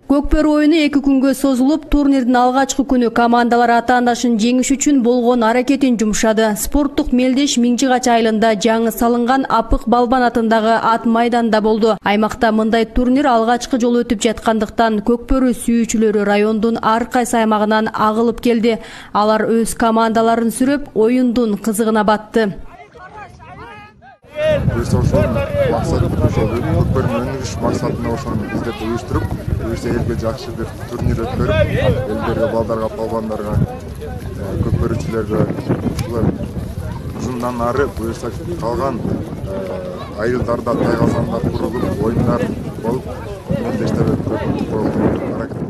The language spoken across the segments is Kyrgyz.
Көкбөрү оюну 2 күнгө созулуп, турнирдин алгачкы күнү командалар атаандашын жеңиш үчүн болгон аракетин жумшады. Спорттук мелдеш Миңжигач айылында жаңы салынган Апык Балбан атындагы ат майданда болду. Аймакта мындай турнир алгачкы жолу өтүп жаткандыктан Көкбөрү сүйүүчүлөрү райондун ар кайсы аймагынан агылып келди. Алар өз командаларын сүрөп, оюндун кызыгына батты. Максатына ошону издеп уюштуруп, элге жакшы бир турнир өткөрүп, элдерге, балдарга, палбандарга, көкбөрүчүлөргө ушундан ары буюрса калган айылдарда, тайгазанда курулуп, оюндар болуп, мелдештер өткөрүп аракет.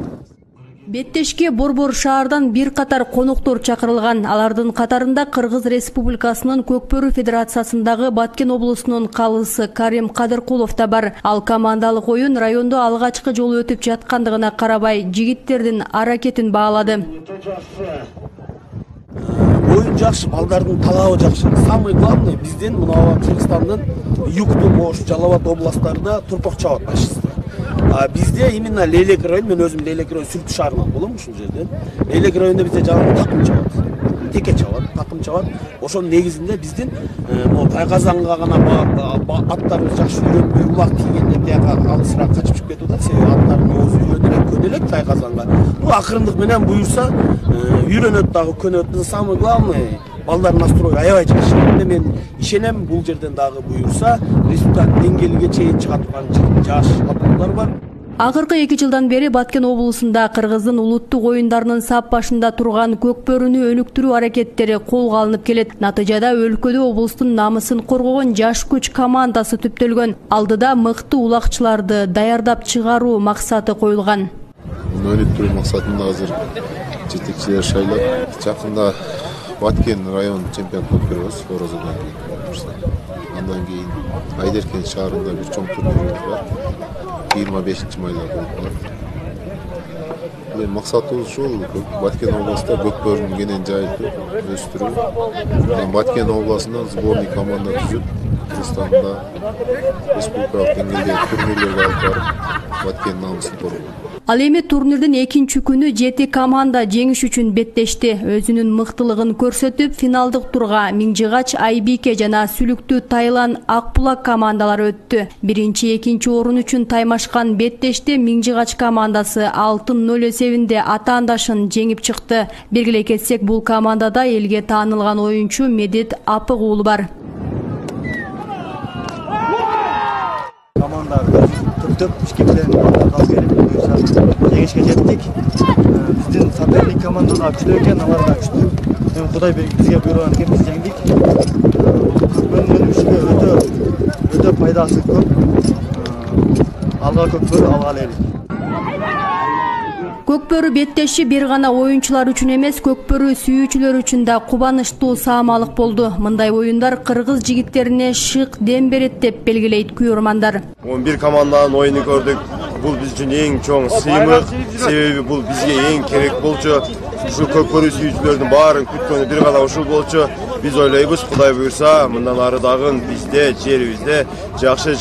Беттешке Борбор шаардан бир катар коноктор чакырылган. Алардын катарында Кыргыз Республикасынын Көкбөрү Федерациясындагы Баткен облусунун калысы Карим Кадыркулов да бар. Ал командалык оюн райондо алгачкы жолу өтүп жаткандыгына карабай, жигиттердин аракетин баалады. Оюн жакшы, балдардын талабы жакшы. Самый главный биздин мына Кыргызстандын Юктум, Ош, Жалал Абад областарында турпак чабат башчысы. Bizde именно Leylek район, мен өзüm Leylek район Сүлтү шаарынан болом ушул жерден. Leylek районунда бизде жаңы такым чабат. Теке чабат, такым чабат. Ошонун негизинде биздин могу Тайгазанга гана аттарыбыз жакшы үйрөнбөй, улак тийгенде тияка алысыраак качып чыгып кетип атат. Себеби аттардын оозу үйрөнүп көнө элек Тайгазанга. Бул акырындык менен буюрса үйрөнөт дагы, көнөт. Самый главный балдар настрой аябай жакшы. Мен ишенем, бул жерден дагы буюрса республика деңгээлиге чейин чыга турган жаш атлеттер бар. Акыркы 2 жылдан бери Баткен облусунда Кыргыздын улуттук оюндарынын сап башында турган Көкбөрүнү өнүктүрүү аракеттери колго алынып келет. Натыйжада өлкөдө облустун намысын коргогон жаш күч командасы түптөлгөн. Алдыда мыкты улакчыларды даярдап чыгаруу максаты коюлган. Өнүктүрүү максатында азыр жетекчилер шайлап, жакында Баткен район чемпионат болуп беребиз, Орозодон кийин. Андан кийин Айдеркен шаарында бир чоң турнирибиз бар. 25 майда болуп калат. Максатыбыз ушул Баткен областында Көкбөрүнү кенен жайылтып, өстүрүү. Баткен областынан сборный команда түзүп, Кыргызстанда республикалык деңгээлде турнирлерге алып барып, Баткен намысын коргоо. Ал эми турнирдин 2 күнү 7 команда жеңиш үчүн беттешти. Өзүнүн мыктылыгын көрсөтүп, финалдык турга Миңжигач, Айбике жана Сүлүктүү Тайлан, Акбулак командалары өттү. 1-2 орун үчүн таймашкан беттеште Миңжигач командасы 6-0 эсебинде атаандашын жеңип чыкты. Белгилей кетсек, бул командада элге таанылган оюнчу Медет Апык уулу бар. Түптөп ишкектен калып келип, жеңишке жеттик. Биздин соперник команда да күчтүү экен, алар да күчтүү. Эми Кудай бизге буйруган экен, биз жеңдик. Өнүгүшкө өтө пайдасы көп. Алга Көкбөрү, алга эл. Көкбөрү беттеши бир гана оюнчулар үчүн эмес, Көкбөрү сүйүүчүлөр үчүн да кубанычтуу саамалык болду. Мындай оюндар кыргыз жигиттерине шык дем берет деп белгилейт күйөрмандар. 11 команданын оюну көрдүк. Бул биз үчүн эң чоң сыймык, себеби бул бизге эң керек болчу. Ушу Көкбөрү сүйүүчүлөрдүн баарын күткөнү бир гана ушул болчу. Биз ойлойбуз, Кудай буйрса, мындан ары дагы бизде, жерибизде жакшы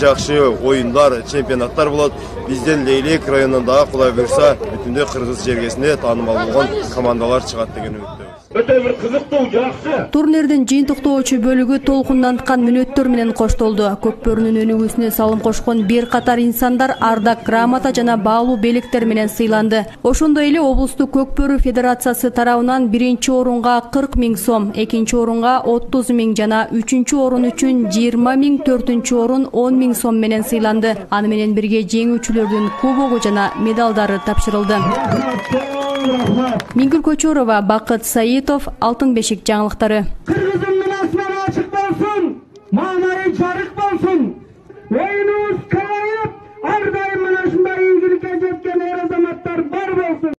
оюндар, чемпионаттар болот. Бизден Leylek районунда Кудай буйрса, бүтүндөй Кыргыз жергесинде таанымал болгон командалар чыгат деген үмүттөбүз. Өтө бир кызыктуу, жакшы. Турнирдин жыйынтыктоочу бөлүгү толкунданткан мүнөттөр менен коштолду. Көкбөрүнүн өнүгүүсүнө салым кошкон бир катар инсандар ардак грамота жана баалуу белектер менен сыйланды. Ошондой эле облустук Көкбөрү Федерациясы тарабынан 1 орунга 40 000 сом, 2 орунга 30 000 жана 3 орун үчүн 20 000, 4 орун 10 000 сом менен сыйланды. Аны менен бирге жеңүүчүлөрдүн кубогу жана медалдары тапшырылды. Миңгүл Көчөрова, Бакыт Саитов, Алтын бешик жаңылыктары.